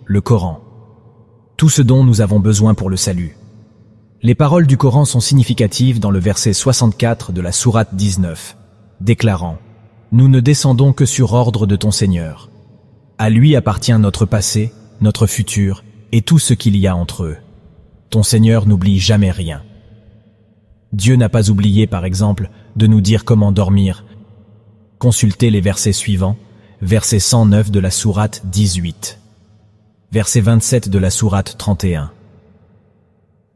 le Coran. Tout ce dont nous avons besoin pour le salut. Les paroles du Coran sont significatives dans le verset 64 de la sourate 19, déclarant « Nous ne descendons que sur ordre de ton Seigneur. À lui appartient notre passé, notre futur et tout ce qu'il y a entre eux. Ton Seigneur n'oublie jamais rien. » Dieu n'a pas oublié, par exemple, de nous dire comment dormir. Consultez les versets suivants, verset 109 de la sourate 18, verset 27 de la sourate 31.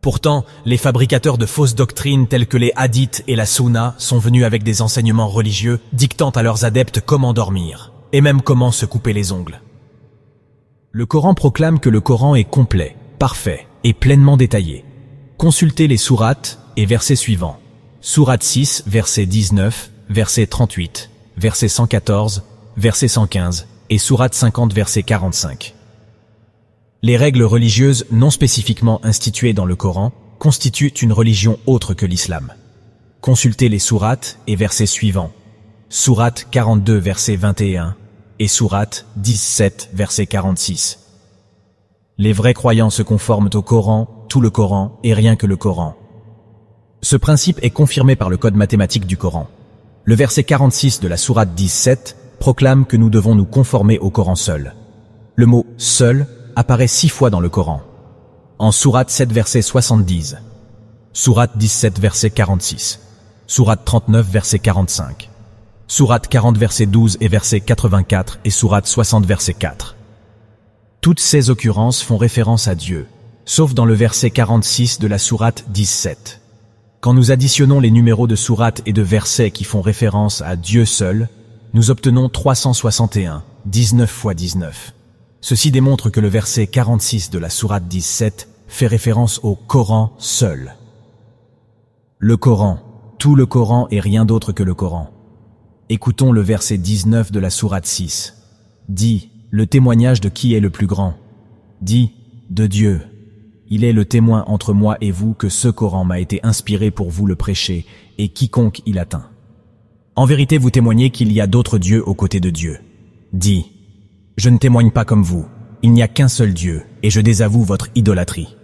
Pourtant, les fabricateurs de fausses doctrines telles que les hadiths et la sunna sont venus avec des enseignements religieux dictant à leurs adeptes comment dormir, et même comment se couper les ongles. Le Coran proclame que le Coran est complet, parfait et pleinement détaillé. Consultez les sourates et versets suivants. Sourate 6, verset 19, verset 38, verset 114, verset 115 et sourate 50, verset 45. Les règles religieuses non spécifiquement instituées dans le Coran constituent une religion autre que l'islam. Consultez les sourates et versets suivants. Sourate 42, verset 21 et sourate 17, verset 46. Les vrais croyants se conforment au Coran, tout le Coran et rien que le Coran. Ce principe est confirmé par le code mathématique du Coran. Le verset 46 de la sourate 17 proclame que nous devons nous conformer au Coran seul. Le mot « seul » apparaît 6 fois dans le Coran. En sourate 7, verset 70, sourate 17, verset 46, sourate 39, verset 45, sourate 40, verset 12 et verset 84 et sourate 60, verset 4. Toutes ces occurrences font référence à Dieu, sauf dans le verset 46 de la sourate 17. Quand nous additionnons les numéros de sourates et de versets qui font référence à Dieu seul, nous obtenons 361, 19 fois 19. Ceci démontre que le verset 46 de la sourate 17 fait référence au Coran seul. Le Coran, tout le Coran et rien d'autre que le Coran. Écoutons le verset 19 de la sourate 6. Dis, le témoignage de qui est le plus grand? Dis, de Dieu. Il est le témoin entre moi et vous que ce Coran m'a été inspiré pour vous le prêcher et quiconque il atteint. En vérité, vous témoignez qu'il y a d'autres dieux aux côtés de Dieu. Dis, je ne témoigne pas comme vous, il n'y a qu'un seul Dieu, et je désavoue votre idolâtrie.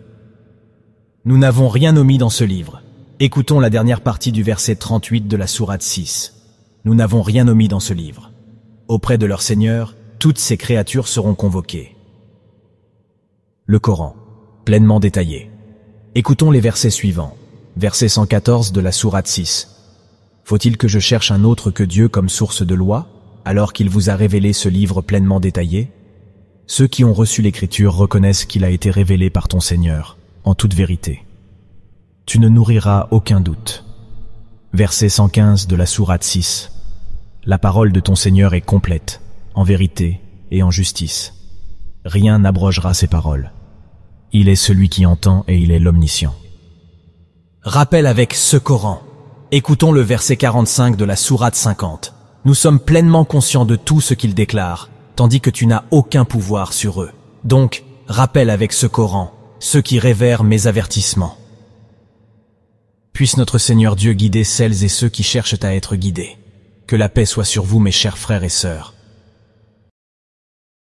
Nous n'avons rien omis dans ce livre. Écoutons la dernière partie du verset 38 de la sourate 6. Nous n'avons rien omis dans ce livre. Auprès de leur Seigneur, toutes ces créatures seront convoquées. Le Coran, pleinement détaillé. Écoutons les versets suivants. Verset 114 de la sourate 6. Faut-il que je cherche un autre que Dieu comme source de loi, alors qu'il vous a révélé ce livre pleinement détaillé? Ceux qui ont reçu l'écriture reconnaissent qu'il a été révélé par ton Seigneur, en toute vérité. Tu ne nourriras aucun doute. Verset 115 de la sourate 6. La parole de ton Seigneur est complète, en vérité et en justice. Rien n'abrogera ses paroles. Il est celui qui entend et il est l'omniscient. Rappel avec ce Coran. Écoutons le verset 45 de la sourate 50. Nous sommes pleinement conscients de tout ce qu'ils déclarent, tandis que tu n'as aucun pouvoir sur eux. Donc, rappelle avec ce Coran, ceux qui révèrent mes avertissements. Puisse notre Seigneur Dieu guider celles et ceux qui cherchent à être guidés. Que la paix soit sur vous, mes chers frères et sœurs.